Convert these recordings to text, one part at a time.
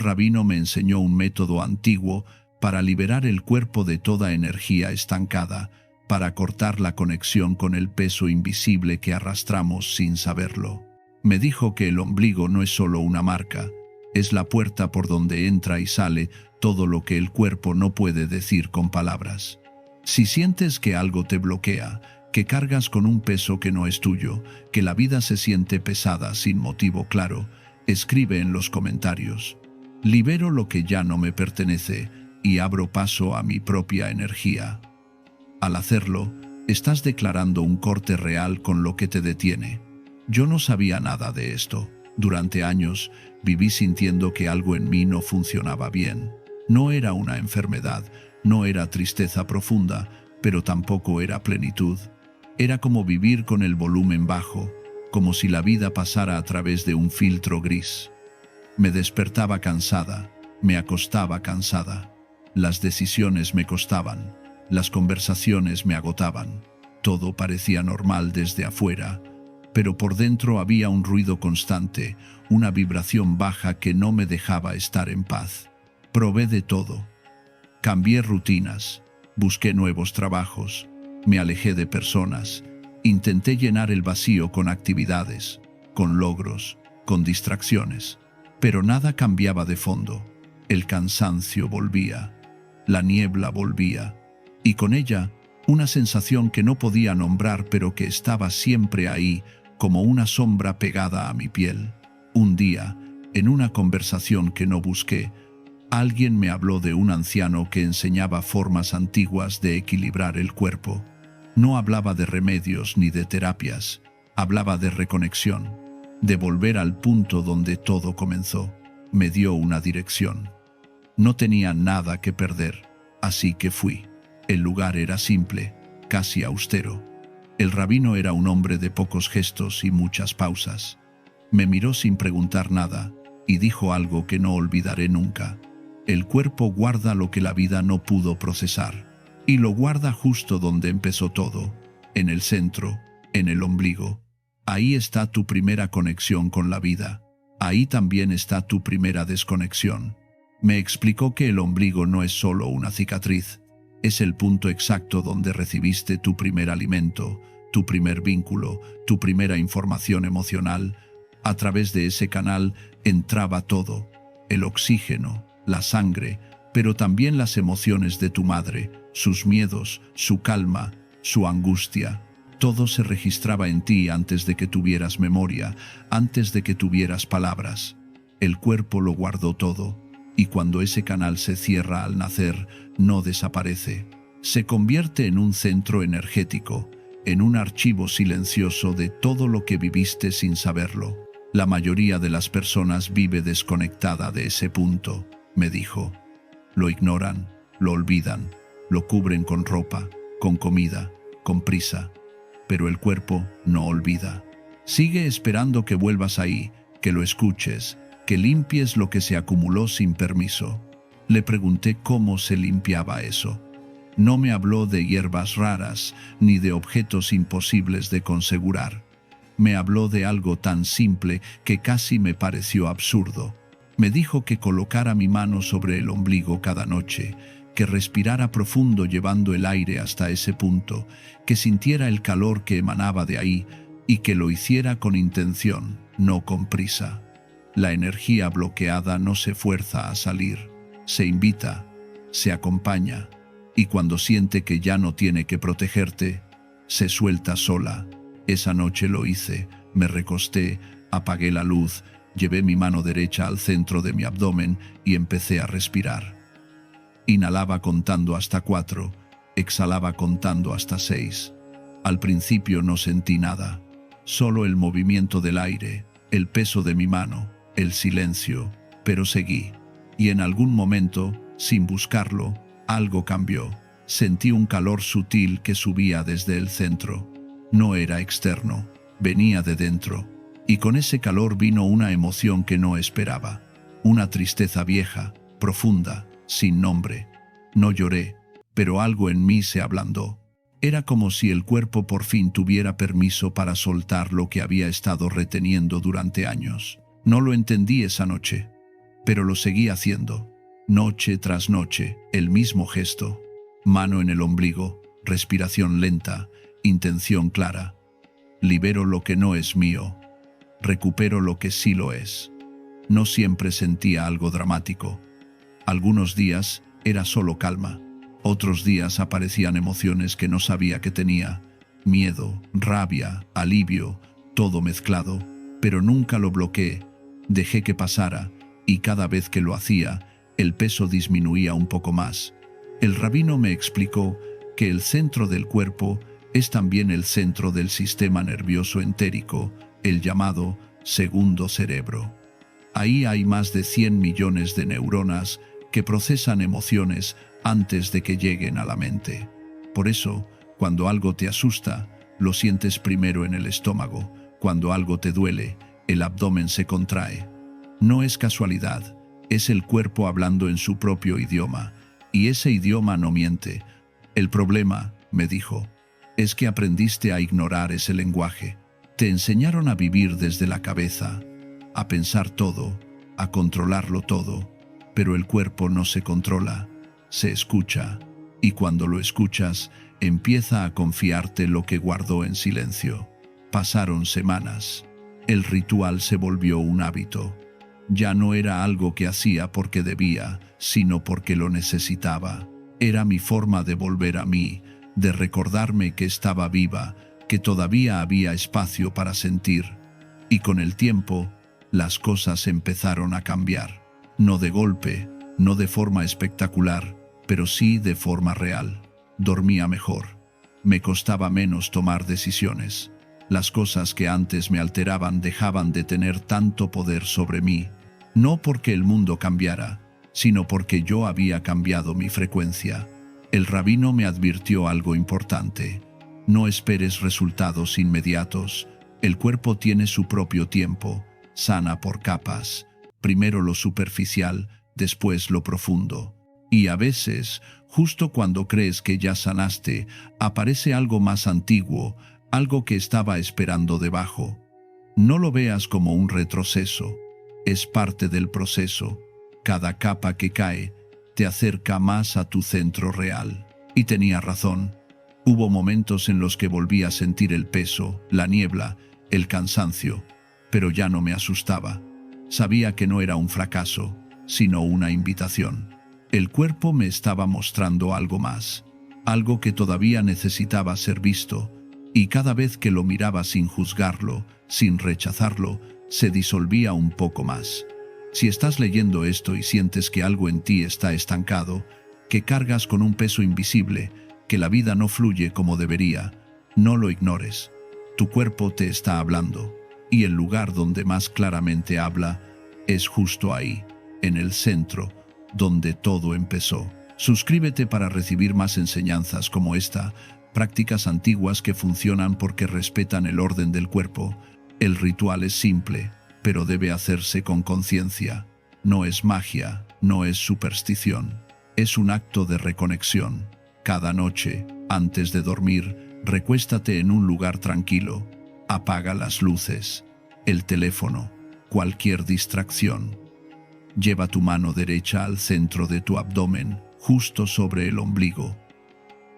rabino me enseñó un método antiguo para liberar el cuerpo de toda energía estancada, para cortar la conexión con el peso invisible que arrastramos sin saberlo. Me dijo que el ombligo no es solo una marca, es la puerta por donde entra y sale todo lo que el cuerpo no puede decir con palabras. Si sientes que algo te bloquea, que cargas con un peso que no es tuyo, que la vida se siente pesada sin motivo claro, escribe en los comentarios. Libero lo que ya no me pertenece y abro paso a mi propia energía. Al hacerlo, estás declarando un corte real con lo que te detiene. Yo no sabía nada de esto. Durante años viví sintiendo que algo en mí no funcionaba bien. No era una enfermedad, no era tristeza profunda, pero tampoco era plenitud. Era como vivir con el volumen bajo, como si la vida pasara a través de un filtro gris. Me despertaba cansada, me acostaba cansada. Las decisiones me costaban, las conversaciones me agotaban. Todo parecía normal desde afuera, pero por dentro había un ruido constante, una vibración baja que no me dejaba estar en paz. Probé de todo. Cambié rutinas, busqué nuevos trabajos, me alejé de personas, intenté llenar el vacío con actividades, con logros, con distracciones, pero nada cambiaba de fondo. El cansancio volvía, la niebla volvía, y con ella una sensación que no podía nombrar pero que estaba siempre ahí, como una sombra pegada a mi piel. Un día, en una conversación que no busqué, alguien me habló de un anciano que enseñaba formas antiguas de equilibrar el cuerpo. No hablaba de remedios ni de terapias, hablaba de reconexión, de volver al punto donde todo comenzó. Me dio una dirección. No tenía nada que perder, así que fui. El lugar era simple, casi austero. El rabino era un hombre de pocos gestos y muchas pausas. Me miró sin preguntar nada y dijo algo que no olvidaré nunca. El cuerpo guarda lo que la vida no pudo procesar, y lo guarda justo donde empezó todo, en el centro, en el ombligo. Ahí está tu primera conexión con la vida. Ahí también está tu primera desconexión. Me explicó que el ombligo no es solo una cicatriz, es el punto exacto donde recibiste tu primer alimento, tu primer vínculo, tu primera información emocional. A través de ese canal entraba todo, el oxígeno, la sangre, pero también las emociones de tu madre, sus miedos, su calma, su angustia. Todo se registraba en ti antes de que tuvieras memoria, antes de que tuvieras palabras. El cuerpo lo guardó todo, y cuando ese canal se cierra al nacer, no desaparece. Se convierte en un centro energético, en un archivo silencioso de todo lo que viviste sin saberlo. La mayoría de las personas vive desconectada de ese punto, me dijo. Lo ignoran, lo olvidan, lo cubren con ropa, con comida, con prisa. Pero el cuerpo no olvida. Sigue esperando que vuelvas ahí, que lo escuches, que limpies lo que se acumuló sin permiso. Le pregunté cómo se limpiaba eso. No me habló de hierbas raras, ni de objetos imposibles de conjurar. Me habló de algo tan simple que casi me pareció absurdo. Me dijo que colocara mi mano sobre el ombligo cada noche, que respirara profundo llevando el aire hasta ese punto, que sintiera el calor que emanaba de ahí y que lo hiciera con intención, no con prisa. La energía bloqueada no se fuerza a salir, se invita, se acompaña, y cuando siente que ya no tiene que protegerte, se suelta sola. Esa noche lo hice, me recosté, apagué la luz, llevé mi mano derecha al centro de mi abdomen y empecé a respirar. Inhalaba contando hasta 4, exhalaba contando hasta 6. Al principio no sentí nada, solo el movimiento del aire, el peso de mi mano, el silencio, pero seguí. Y en algún momento, sin buscarlo, algo cambió. Sentí un calor sutil que subía desde el centro. No era externo, venía de dentro. Y con ese calor vino una emoción que no esperaba. Una tristeza vieja, profunda, sin nombre. No lloré, pero algo en mí se ablandó. Era como si el cuerpo por fin tuviera permiso para soltar lo que había estado reteniendo durante años. No lo entendí esa noche. pero lo seguí haciendo. Noche tras noche, el mismo gesto. Mano en el ombligo, respiración lenta, intención clara. Libero lo que no es mío. Recupero lo que sí lo es. No siempre sentía algo dramático. Algunos días era solo calma. Otros días aparecían emociones que no sabía que tenía. Miedo, rabia, alivio, todo mezclado. Pero nunca lo bloqueé. Dejé que pasara, y cada vez que lo hacía, el peso disminuía un poco más. El rabino me explicó que el centro del cuerpo es también el centro del sistema nervioso entérico, el llamado segundo cerebro. Ahí hay más de 100 millones de neuronas que procesan emociones antes de que lleguen a la mente. Por eso, cuando algo te asusta, lo sientes primero en el estómago. Cuando algo te duele, el abdomen se contrae. No es casualidad, es el cuerpo hablando en su propio idioma, y ese idioma no miente. El problema, me dijo, es que aprendiste a ignorar ese lenguaje. Te enseñaron a vivir desde la cabeza, a pensar todo, a controlarlo todo, pero el cuerpo no se controla, se escucha, y cuando lo escuchas, empieza a confiarte lo que guardó en silencio. Pasaron semanas. El ritual se volvió un hábito. Ya no era algo que hacía porque debía, sino porque lo necesitaba. Era mi forma de volver a mí, de recordarme que estaba viva, que todavía había espacio para sentir. Y con el tiempo, las cosas empezaron a cambiar. No de golpe, no de forma espectacular, pero sí de forma real. Dormía mejor. Me costaba menos tomar decisiones. Las cosas que antes me alteraban dejaban de tener tanto poder sobre mí, no porque el mundo cambiara, sino porque yo había cambiado mi frecuencia. El rabino me advirtió algo importante. No esperes resultados inmediatos. El cuerpo tiene su propio tiempo, sana por capas. Primero lo superficial, después lo profundo. Y a veces, justo cuando crees que ya sanaste, aparece algo más antiguo, algo que estaba esperando debajo. No lo veas como un retroceso, es parte del proceso. Cada capa que cae te acerca más a tu centro real. Y tenía razón. Hubo momentos en los que volví a sentir el peso, la niebla, el cansancio, pero ya no me asustaba. Sabía que no era un fracaso, sino una invitación. El cuerpo me estaba mostrando algo más, algo que todavía necesitaba ser visto, y cada vez que lo miraba sin juzgarlo, sin rechazarlo, se disolvía un poco más. Si estás leyendo esto y sientes que algo en ti está estancado, que cargas con un peso invisible, que la vida no fluye como debería, no lo ignores. Tu cuerpo te está hablando, y el lugar donde más claramente habla es justo ahí, en el centro, donde todo empezó. Suscríbete para recibir más enseñanzas como esta, prácticas antiguas que funcionan porque respetan el orden del cuerpo. El ritual es simple, pero debe hacerse con conciencia. No es magia, no es superstición. Es un acto de reconexión. Cada noche, antes de dormir, recuéstate en un lugar tranquilo. Apaga las luces, el teléfono, cualquier distracción. Lleva tu mano derecha al centro de tu abdomen, justo sobre el ombligo.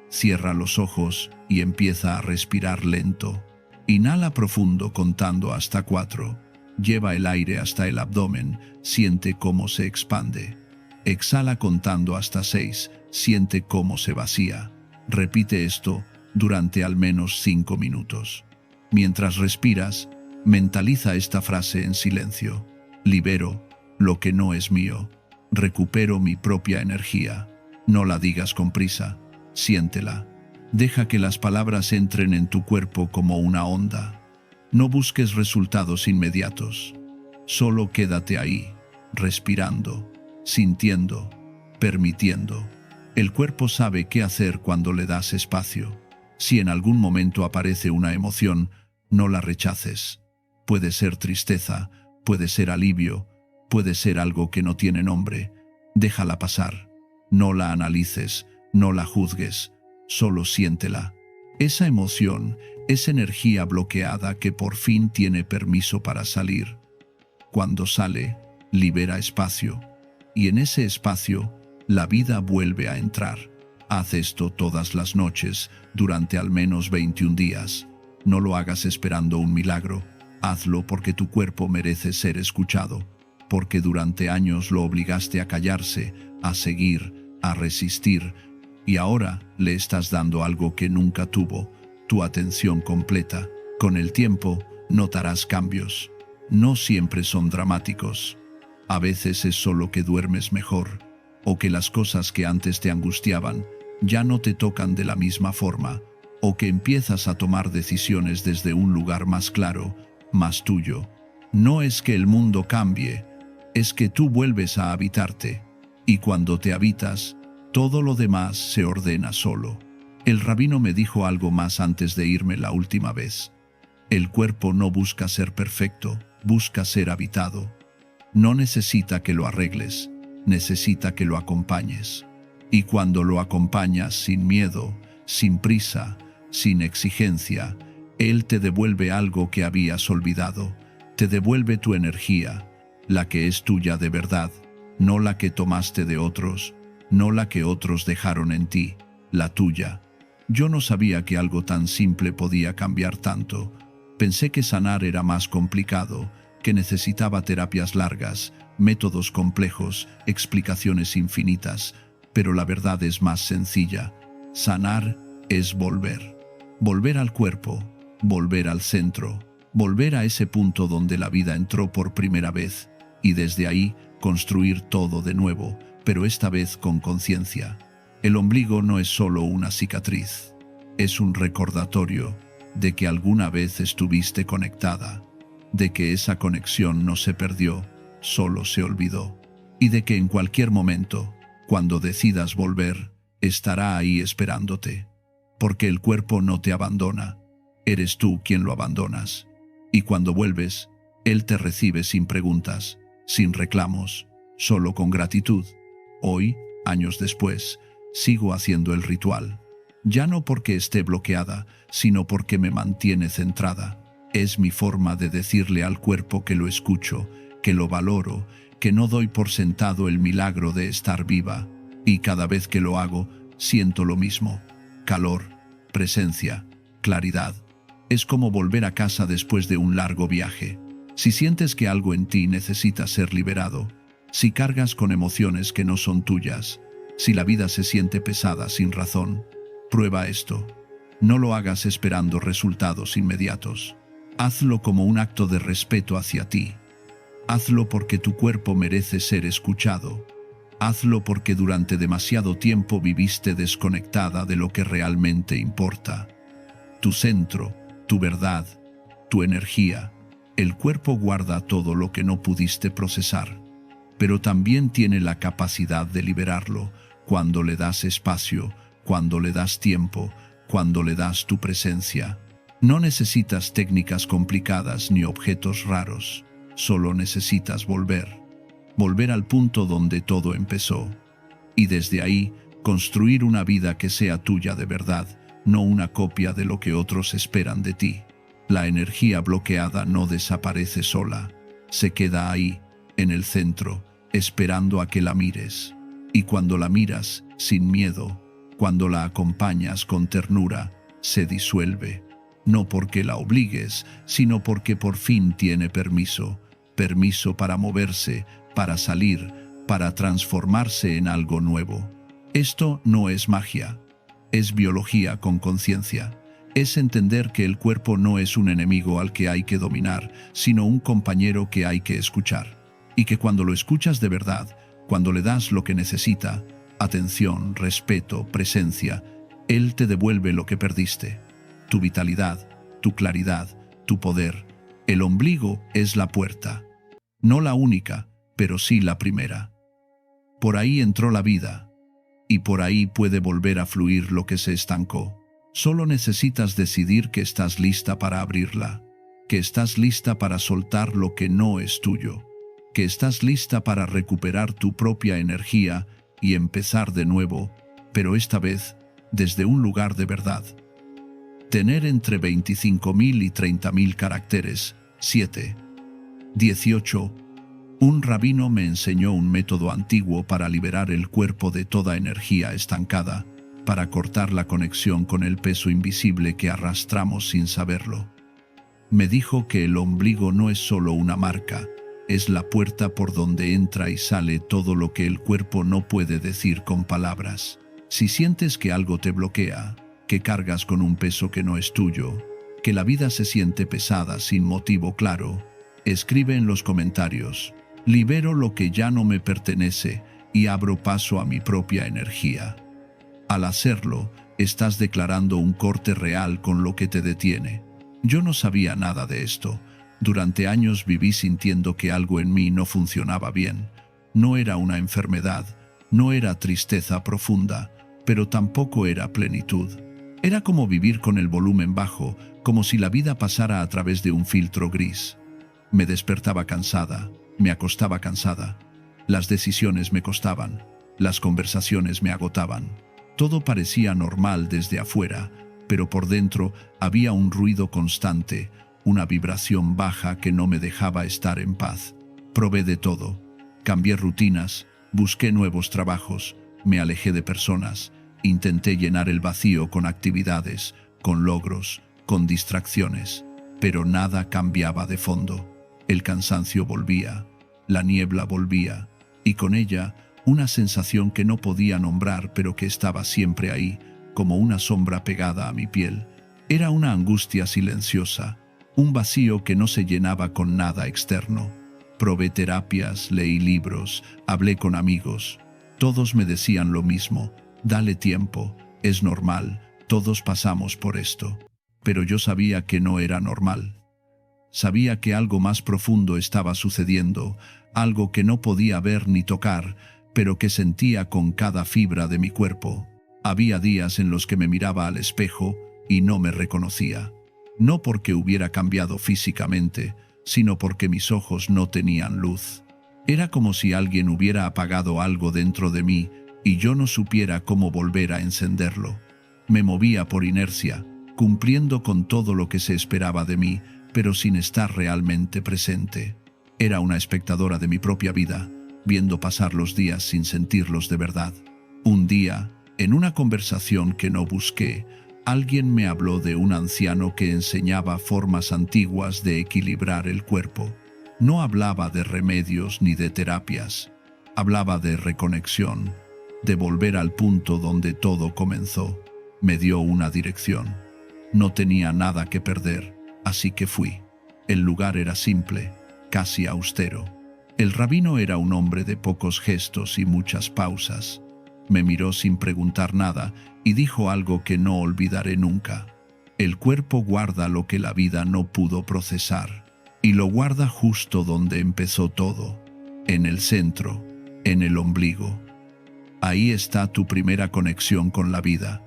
Cierra los ojos y empieza a respirar lento. Inhala profundo contando hasta 4. Lleva el aire hasta el abdomen, siente cómo se expande. Exhala contando hasta 6, siente cómo se vacía. Repite esto durante al menos 5 minutos. Mientras respiras, mentaliza esta frase en silencio. Libero lo que no es mío. Recupero mi propia energía. No la digas con prisa. Siéntela. Deja que las palabras entren en tu cuerpo como una onda. No busques resultados inmediatos. Solo quédate ahí, respirando, sintiendo, permitiendo. El cuerpo sabe qué hacer cuando le das espacio. Si en algún momento aparece una emoción, no la rechaces. Puede ser tristeza, puede ser alivio, puede ser algo que no tiene nombre. Déjala pasar. No la analices, no la juzgues, solo siéntela. Esa emoción es energía bloqueada que por fin tiene permiso para salir. Cuando sale, libera espacio. Y en ese espacio, la vida vuelve a entrar. Haz esto todas las noches, durante al menos 21 días. No lo hagas esperando un milagro. Hazlo porque tu cuerpo merece ser escuchado, porque durante años lo obligaste a callarse, a seguir, a resistir, y ahora le estás dando algo que nunca tuvo, tu atención completa. Con el tiempo, notarás cambios. No siempre son dramáticos. A veces es solo que duermes mejor, o que las cosas que antes te angustiaban ya no te tocan de la misma forma, o que empiezas a tomar decisiones desde un lugar más claro, más tuyo. No es que el mundo cambie, es que tú vuelves a habitarte, y cuando te habitas, todo lo demás se ordena solo. El rabino me dijo algo más antes de irme la última vez. El cuerpo no busca ser perfecto, busca ser habitado. No necesita que lo arregles, necesita que lo acompañes. Y cuando lo acompañas sin miedo, sin prisa, sin exigencia, Él te devuelve algo que habías olvidado. Te devuelve tu energía, la que es tuya de verdad, no la que tomaste de otros, no la que otros dejaron en ti, la tuya. Yo no sabía que algo tan simple podía cambiar tanto. Pensé que sanar era más complicado, que necesitaba terapias largas, métodos complejos, explicaciones infinitas, pero la verdad es más sencilla. Sanar es volver. Volver al cuerpo, volver al centro, volver a ese punto donde la vida entró por primera vez, y desde ahí construir todo de nuevo, pero esta vez con conciencia. El ombligo no es solo una cicatriz, es un recordatorio de que alguna vez estuviste conectada, de que esa conexión no se perdió, solo se olvidó, y de que en cualquier momento, cuando decidas volver, estará ahí esperándote. Porque el cuerpo no te abandona, eres tú quien lo abandonas. Y cuando vuelves, Él te recibe sin preguntas, sin reclamos, solo con gratitud. Hoy, años después, sigo haciendo el ritual. Ya no porque esté bloqueada, sino porque me mantiene centrada. Es mi forma de decirle al cuerpo que lo escucho, que lo valoro, que no doy por sentado el milagro de estar viva. Y cada vez que lo hago, siento lo mismo. Calor, presencia, claridad. Es como volver a casa después de un largo viaje. Si sientes que algo en ti necesita ser liberado, si cargas con emociones que no son tuyas, si la vida se siente pesada sin razón, prueba esto. No lo hagas esperando resultados inmediatos. Hazlo como un acto de respeto hacia ti. Hazlo porque tu cuerpo merece ser escuchado. Hazlo porque durante demasiado tiempo viviste desconectada de lo que realmente importa. Tu centro, tu verdad, tu energía. El cuerpo guarda todo lo que no pudiste procesar, pero también tiene la capacidad de liberarlo cuando le das espacio, cuando le das tiempo, cuando le das tu presencia. No necesitas técnicas complicadas ni objetos raros, solo necesitas volver. Volver al punto donde todo empezó. Y desde ahí, construir una vida que sea tuya de verdad, no una copia de lo que otros esperan de ti. La energía bloqueada no desaparece sola, se queda ahí, en el centro, esperando a que la mires. Y cuando la miras, sin miedo, cuando la acompañas con ternura, se disuelve. No porque la obligues, sino porque por fin tiene permiso. Permiso para moverse, para salir, para transformarse en algo nuevo. Esto no es magia, es biología con conciencia. Es entender que el cuerpo no es un enemigo al que hay que dominar, sino un compañero que hay que escuchar. Y que cuando lo escuchas de verdad, cuando le das lo que necesita, atención, respeto, presencia, Él te devuelve lo que perdiste. Tu vitalidad, tu claridad, tu poder. El ombligo es la puerta. No la única, pero sí la primera. Por ahí entró la vida, y por ahí puede volver a fluir lo que se estancó. Solo necesitas decidir que estás lista para abrirla, que estás lista para soltar lo que no es tuyo, que estás lista para recuperar tu propia energía y empezar de nuevo, pero esta vez desde un lugar de verdad. Tener entre 25.000 y 30.000 caracteres, 7, 18, Un rabino me enseñó un método antiguo para liberar el cuerpo de toda energía estancada, para cortar la conexión con el peso invisible que arrastramos sin saberlo. Me dijo que el ombligo no es solo una marca, es la puerta por donde entra y sale todo lo que el cuerpo no puede decir con palabras. Si sientes que algo te bloquea, que cargas con un peso que no es tuyo, que la vida se siente pesada sin motivo claro, escribe en los comentarios: libero lo que ya no me pertenece y abro paso a mi propia energía. Al hacerlo, estás declarando un corte real con lo que te detiene. Yo no sabía nada de esto. Durante años viví sintiendo que algo en mí no funcionaba bien. No era una enfermedad, no era tristeza profunda, pero tampoco era plenitud. Era como vivir con el volumen bajo, como si la vida pasara a través de un filtro gris. Me despertaba cansada, me acostaba cansada. Las decisiones me costaban, las conversaciones me agotaban. Todo parecía normal desde afuera, pero por dentro había un ruido constante, una vibración baja que no me dejaba estar en paz. Probé de todo. Cambié rutinas, busqué nuevos trabajos, me alejé de personas, intenté llenar el vacío con actividades, con logros, con distracciones, pero nada cambiaba de fondo. El cansancio volvía, la niebla volvía, y con ella una sensación que no podía nombrar pero que estaba siempre ahí, como una sombra pegada a mi piel. Era una angustia silenciosa, un vacío que no se llenaba con nada externo. Probé terapias, leí libros, hablé con amigos. Todos me decían lo mismo: dale tiempo, es normal, todos pasamos por esto. Pero yo sabía que no era normal. Sabía que algo más profundo estaba sucediendo, algo que no podía ver ni tocar, pero que sentía con cada fibra de mi cuerpo. Había días en los que me miraba al espejo y no me reconocía. No porque hubiera cambiado físicamente, sino porque mis ojos no tenían luz. Era como si alguien hubiera apagado algo dentro de mí y yo no supiera cómo volver a encenderlo. Me movía por inercia, cumpliendo con todo lo que se esperaba de mí, pero sin estar realmente presente. Era una espectadora de mi propia vida, viendo pasar los días sin sentirlos de verdad. Un día, en una conversación que no busqué, alguien me habló de un anciano que enseñaba formas antiguas de equilibrar el cuerpo. No hablaba de remedios ni de terapias. Hablaba de reconexión, de volver al punto donde todo comenzó. Me dio una dirección. No tenía nada que perder, así que fui. El lugar era simple, casi austero. El rabino era un hombre de pocos gestos y muchas pausas. Me miró sin preguntar nada y dijo algo que no olvidaré nunca. El cuerpo guarda lo que la vida no pudo procesar, y lo guarda justo donde empezó todo, en el centro, en el ombligo. Ahí está tu primera conexión con la vida.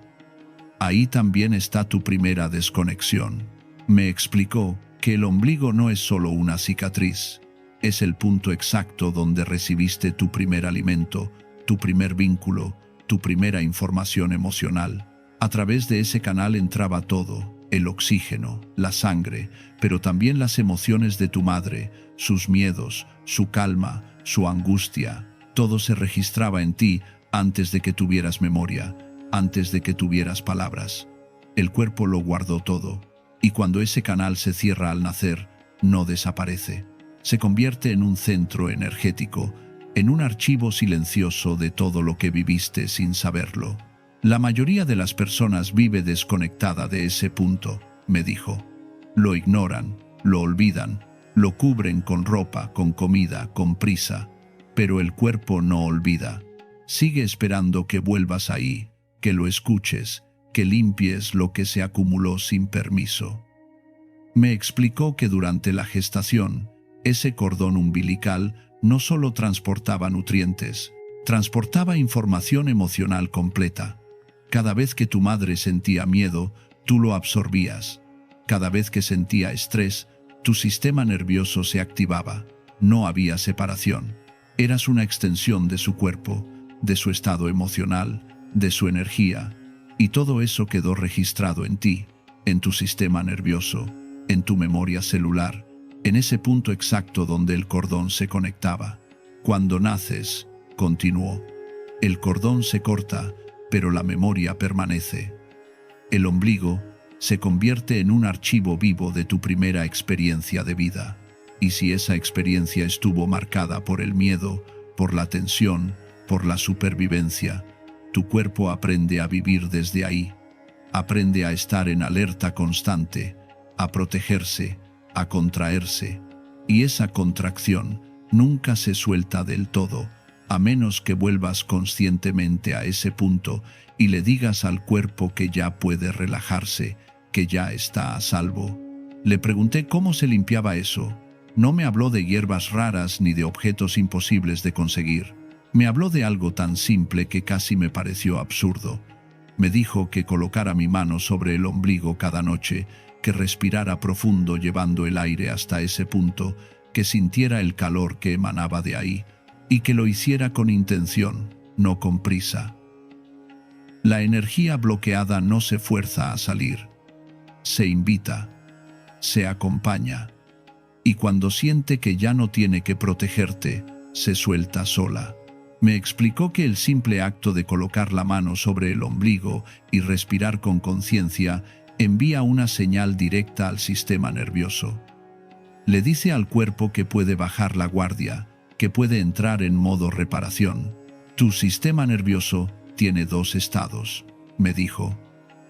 Ahí también está tu primera desconexión. Me explicó que el ombligo no es solo una cicatriz, es el punto exacto donde recibiste tu primer alimento, tu primer vínculo, tu primera información emocional. A través de ese canal entraba todo: el oxígeno, la sangre, pero también las emociones de tu madre, sus miedos, su calma, su angustia. Todo se registraba en ti antes de que tuvieras memoria, antes de que tuvieras palabras. El cuerpo lo guardó todo, y cuando ese canal se cierra al nacer, no desaparece. Se convierte en un centro energético, en un archivo silencioso de todo lo que viviste sin saberlo. La mayoría de las personas vive desconectada de ese punto, me dijo. Lo ignoran, lo olvidan, lo cubren con ropa, con comida, con prisa. Pero el cuerpo no olvida. Sigue esperando que vuelvas ahí, que lo escuches, que limpies lo que se acumuló sin permiso. Me explicó que durante la gestación, ese cordón umbilical no solo transportaba nutrientes, transportaba información emocional completa. Cada vez que tu madre sentía miedo, tú lo absorbías. Cada vez que sentía estrés, tu sistema nervioso se activaba. No había separación. Eras una extensión de su cuerpo, de su estado emocional, de su energía, y todo eso quedó registrado en ti, en tu sistema nervioso, en tu memoria celular, en ese punto exacto donde el cordón se conectaba. Cuando naces, continuó, el cordón se corta, pero la memoria permanece. El ombligo se convierte en un archivo vivo de tu primera experiencia de vida. Y si esa experiencia estuvo marcada por el miedo, por la tensión, por la supervivencia, tu cuerpo aprende a vivir desde ahí. Aprende a estar en alerta constante, a protegerse, a contraerse. Y esa contracción nunca se suelta del todo, a menos que vuelvas conscientemente a ese punto y le digas al cuerpo que ya puede relajarse, que ya está a salvo. Le pregunté cómo se limpiaba eso. No me habló de hierbas raras ni de objetos imposibles de conseguir. Me habló de algo tan simple que casi me pareció absurdo. Me dijo que colocara mi mano sobre el ombligo cada noche, que respirara profundo llevando el aire hasta ese punto, que sintiera el calor que emanaba de ahí, y que lo hiciera con intención, no con prisa. La energía bloqueada no se fuerza a salir, se invita, se acompaña, y cuando siente que ya no tiene que protegerte, se suelta sola. Me explicó que el simple acto de colocar la mano sobre el ombligo y respirar con conciencia envía una señal directa al sistema nervioso. Le dice al cuerpo que puede bajar la guardia, que puede entrar en modo reparación. Tu sistema nervioso tiene dos estados, me dijo,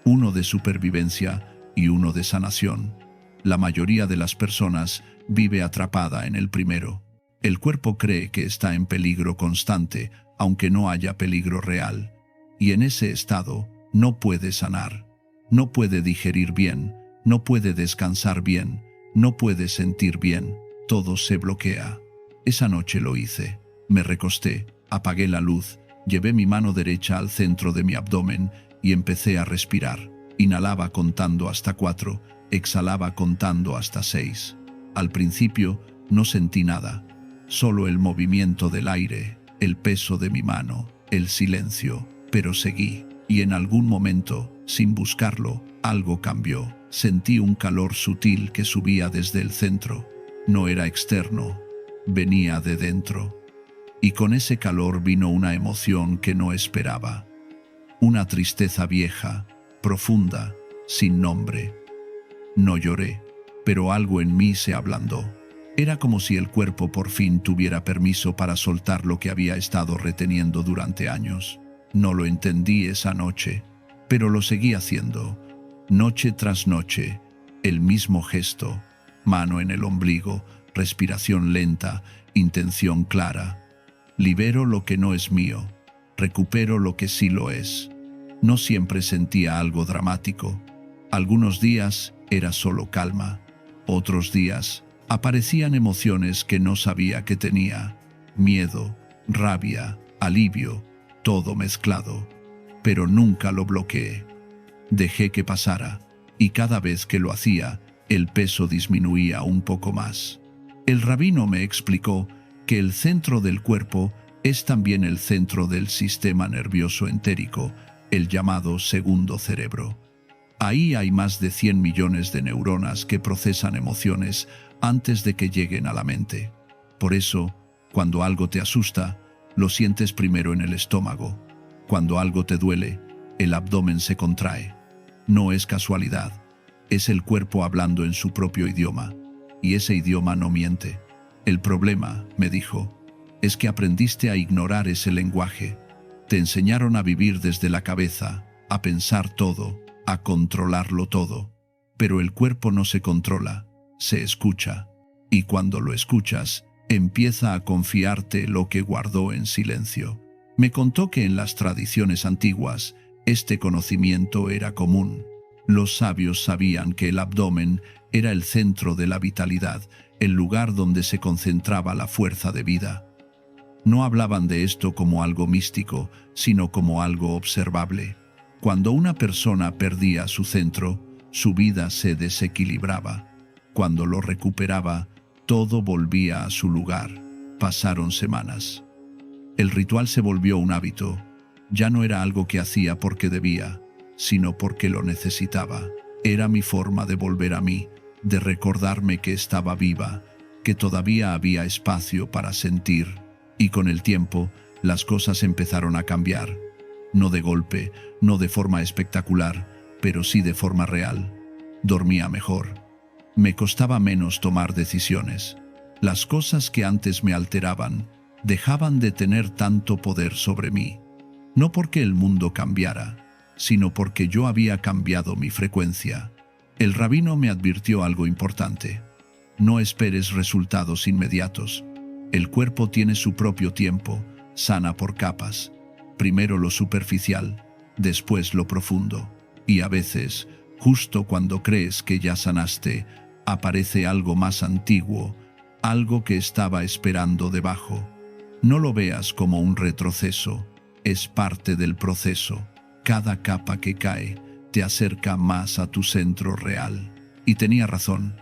uno de supervivencia y uno de sanación. La mayoría de las personas vive atrapada en el primero. El cuerpo cree que está en peligro constante, aunque no haya peligro real. Y en ese estado no puede sanar, no puede digerir bien, no puede descansar bien, no puede sentir bien, todo se bloquea. Esa noche lo hice. Me recosté, apagué la luz, llevé mi mano derecha al centro de mi abdomen y empecé a respirar. Inhalaba contando hasta 4, exhalaba contando hasta 6. Al principio no sentí nada, solo el movimiento del aire, el peso de mi mano, el silencio, pero seguí, y en algún momento, sin buscarlo, algo cambió. Sentí un calor sutil que subía desde el centro. No era externo, venía de dentro. Y con ese calor vino una emoción que no esperaba. Una tristeza vieja, profunda, sin nombre. No lloré, pero algo en mí se ablandó. Era como si el cuerpo por fin tuviera permiso para soltar lo que había estado reteniendo durante años. No lo entendí esa noche, pero lo seguí haciendo. Noche tras noche, el mismo gesto, mano en el ombligo, respiración lenta, intención clara. Libero lo que no es mío, recupero lo que sí lo es. No siempre sentía algo dramático. Algunos días era solo calma, otros días aparecían emociones que no sabía que tenía. Miedo, rabia, alivio, todo mezclado. Pero nunca lo bloqueé. Dejé que pasara, y cada vez que lo hacía, el peso disminuía un poco más. El rabino me explicó que el centro del cuerpo es también el centro del sistema nervioso entérico, el llamado segundo cerebro. Ahí hay más de 100 millones de neuronas que procesan emociones antes de que lleguen a la mente. Por eso, cuando algo te asusta, lo sientes primero en el estómago. Cuando algo te duele, el abdomen se contrae. No es casualidad, es el cuerpo hablando en su propio idioma, y ese idioma no miente. El problema, me dijo, es que aprendiste a ignorar ese lenguaje. Te enseñaron a vivir desde la cabeza, a pensar todo, a controlarlo todo. Pero el cuerpo no se controla, se escucha, y cuando lo escuchas, empieza a confiarte lo que guardó en silencio. Me contó que en las tradiciones antiguas, este conocimiento era común. Los sabios sabían que el abdomen era el centro de la vitalidad, el lugar donde se concentraba la fuerza de vida. No hablaban de esto como algo místico, sino como algo observable. Cuando una persona perdía su centro, su vida se desequilibraba. Cuando lo recuperaba, todo volvía a su lugar. Pasaron semanas. El ritual se volvió un hábito. Ya no era algo que hacía porque debía, sino porque lo necesitaba. Era mi forma de volver a mí, de recordarme que estaba viva, que todavía había espacio para sentir. Y con el tiempo, las cosas empezaron a cambiar. No de golpe, no de forma espectacular, pero sí de forma real. Dormía mejor. Me costaba menos tomar decisiones. Las cosas que antes me alteraban dejaban de tener tanto poder sobre mí. No porque el mundo cambiara, sino porque yo había cambiado mi frecuencia. El rabino me advirtió algo importante. No esperes resultados inmediatos. El cuerpo tiene su propio tiempo, sana por capas. Primero lo superficial, después lo profundo. Y a veces, justo cuando crees que ya sanaste, aparece algo más antiguo, algo que estaba esperando debajo. No lo veas como un retroceso, es parte del proceso. Cada capa que cae te acerca más a tu centro real. Y tenía razón.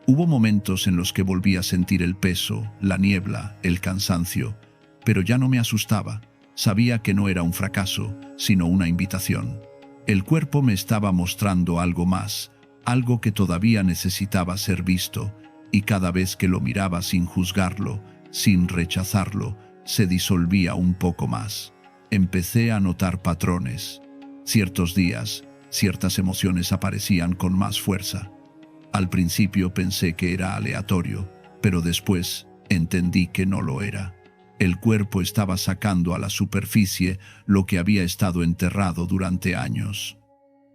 Hubo momentos en los que volví a sentir el peso, la niebla, el cansancio, pero ya no me asustaba. Sabía que no era un fracaso, sino una invitación. El cuerpo me estaba mostrando algo más, algo que todavía necesitaba ser visto, y cada vez que lo miraba sin juzgarlo, sin rechazarlo, se disolvía un poco más. Empecé a notar patrones. Ciertos días, ciertas emociones aparecían con más fuerza. Al principio pensé que era aleatorio, pero después entendí que no lo era. El cuerpo estaba sacando a la superficie lo que había estado enterrado durante años.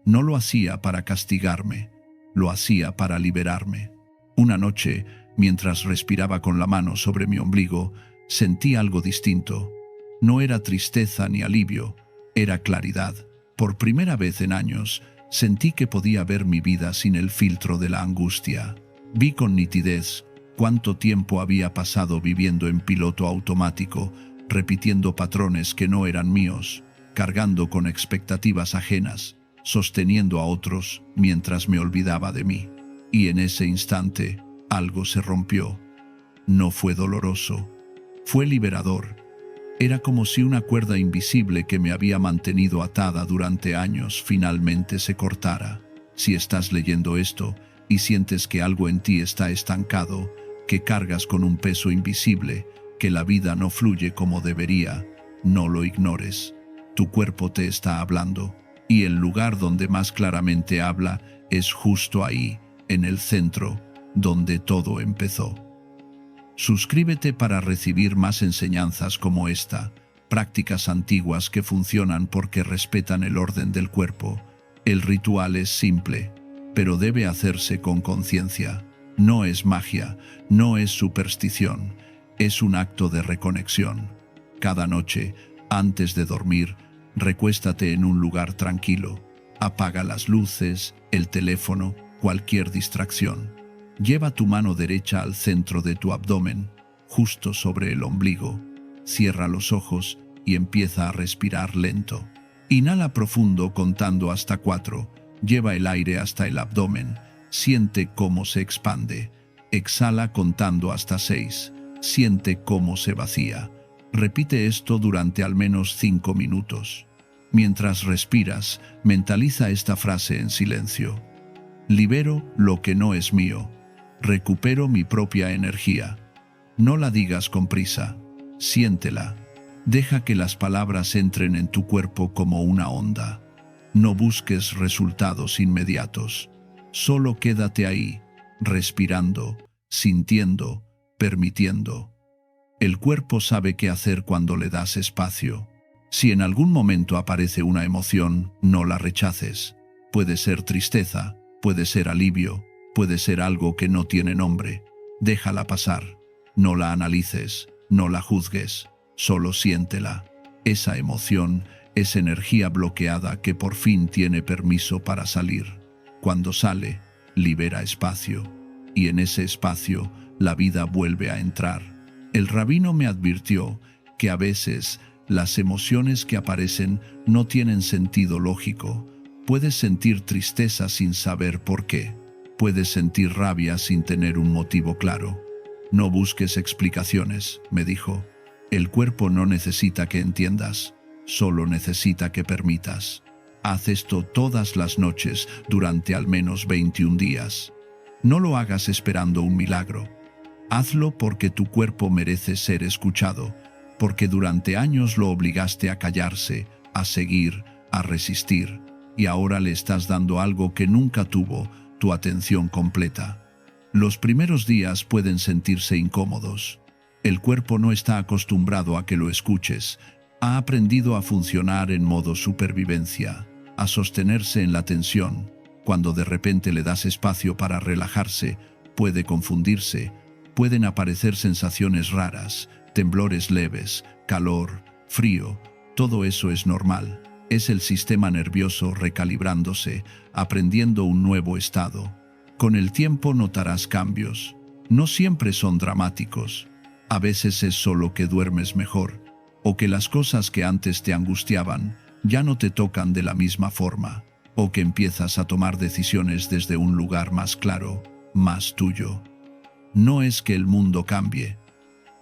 No lo hacía para castigarme, lo hacía para liberarme. Una noche, mientras respiraba con la mano sobre mi ombligo, sentí algo distinto. No era tristeza ni alivio, era claridad. Por primera vez en años, sentí que podía ver mi vida sin el filtro de la angustia. Vi con nitidez cuánto tiempo había pasado viviendo en piloto automático, repitiendo patrones que no eran míos, cargando con expectativas ajenas, sosteniendo a otros mientras me olvidaba de mí. Y en ese instante, algo se rompió. No fue doloroso, fue liberador. Era como si una cuerda invisible que me había mantenido atada durante años finalmente se cortara. Si estás leyendo esto y sientes que algo en ti está estancado, que cargas con un peso invisible, que la vida no fluye como debería, no lo ignores. Tu cuerpo te está hablando, y el lugar donde más claramente habla es justo ahí, en el centro, donde todo empezó. Suscríbete para recibir más enseñanzas como esta, prácticas antiguas que funcionan porque respetan el orden del cuerpo. El ritual es simple, pero debe hacerse con conciencia. No es magia, no es superstición, es un acto de reconexión. Cada noche, antes de dormir, recuéstate en un lugar tranquilo. Apaga las luces, el teléfono, cualquier distracción. Lleva tu mano derecha al centro de tu abdomen, justo sobre el ombligo. Cierra los ojos y empieza a respirar lento. Inhala profundo contando hasta 4. Lleva el aire hasta el abdomen. Siente cómo se expande. Exhala contando hasta 6. Siente cómo se vacía. Repite esto durante al menos 5 minutos. Mientras respiras, mentaliza esta frase en silencio. Libero lo que no es mío. Recupero mi propia energía. No la digas con prisa. Siéntela. Deja que las palabras entren en tu cuerpo como una onda. No busques resultados inmediatos. Solo quédate ahí, respirando, sintiendo, permitiendo. El cuerpo sabe qué hacer cuando le das espacio. Si en algún momento aparece una emoción, no la rechaces. Puede ser tristeza, puede ser alivio, puede ser algo que no tiene nombre. Déjala pasar. No la analices, no la juzgues, solo siéntela. Esa emoción es energía bloqueada que por fin tiene permiso para salir. Cuando sale, libera espacio, y en ese espacio la vida vuelve a entrar. El rabino me advirtió que a veces las emociones que aparecen no tienen sentido lógico. Puedes sentir tristeza sin saber por qué. Puedes sentir rabia sin tener un motivo claro. No busques explicaciones, me dijo. El cuerpo no necesita que entiendas, solo necesita que permitas. Haz esto todas las noches durante al menos 21 días. No lo hagas esperando un milagro. Hazlo porque tu cuerpo merece ser escuchado, porque durante años lo obligaste a callarse, a seguir, a resistir, y ahora le estás dando algo que nunca tuvo, tu atención completa. Los primeros días pueden sentirse incómodos. El cuerpo no está acostumbrado a que lo escuches, ha aprendido a funcionar en modo supervivencia, a sostenerse en la tensión. Cuando de repente le das espacio para relajarse, puede confundirse, pueden aparecer sensaciones raras, temblores leves, calor, frío, todo eso es normal. Es el sistema nervioso recalibrándose, aprendiendo un nuevo estado. Con el tiempo notarás cambios. No siempre son dramáticos. A veces es solo que duermes mejor, o que las cosas que antes te angustiaban ya no te tocan de la misma forma, o que empiezas a tomar decisiones desde un lugar más claro, más tuyo. No es que el mundo cambie,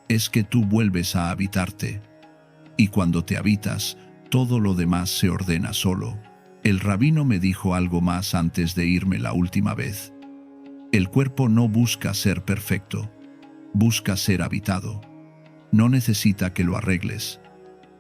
es que tú vuelves a habitarte. Y cuando te habitas, todo lo demás se ordena solo. El rabino me dijo algo más antes de irme la última vez. El cuerpo no busca ser perfecto, busca ser habitado. No necesita que lo arregles,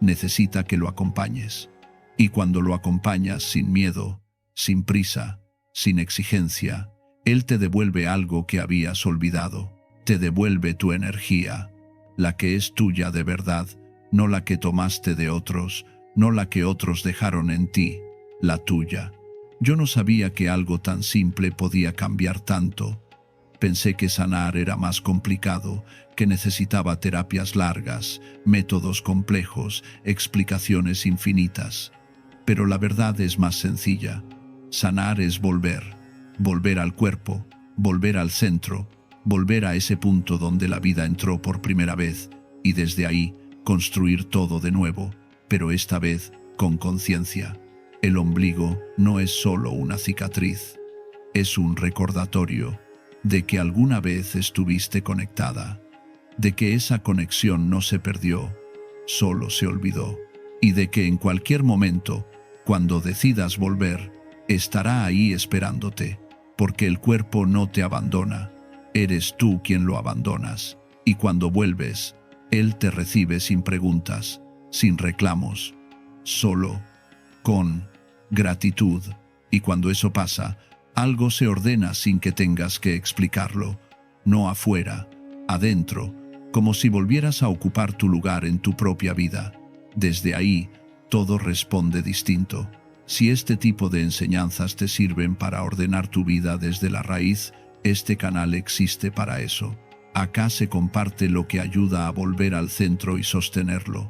necesita que lo acompañes. Y cuando lo acompañas sin miedo, sin prisa, sin exigencia, él te devuelve algo que habías olvidado. Te devuelve tu energía, la que es tuya de verdad, no la que tomaste de otros, no la que otros dejaron en ti, la tuya. Yo no sabía que algo tan simple podía cambiar tanto. Pensé que sanar era más complicado, que necesitaba terapias largas, métodos complejos, explicaciones infinitas. Pero la verdad es más sencilla. Sanar es volver, volver al cuerpo, volver al centro, volver a ese punto donde la vida entró por primera vez, y desde ahí construir todo de nuevo, pero esta vez con conciencia. El ombligo no es solo una cicatriz, es un recordatorio de que alguna vez estuviste conectada, de que esa conexión no se perdió, solo se olvidó, y de que en cualquier momento, cuando decidas volver, estará ahí esperándote, porque el cuerpo no te abandona, eres tú quien lo abandonas, y cuando vuelves, él te recibe sin preguntas, sin reclamos, solo con gratitud, y cuando eso pasa, algo se ordena sin que tengas que explicarlo, no afuera, adentro, como si volvieras a ocupar tu lugar en tu propia vida. Desde ahí, todo responde distinto. Si este tipo de enseñanzas te sirven para ordenar tu vida desde la raíz, este canal existe para eso. Acá se comparte lo que ayuda a volver al centro y sostenerlo.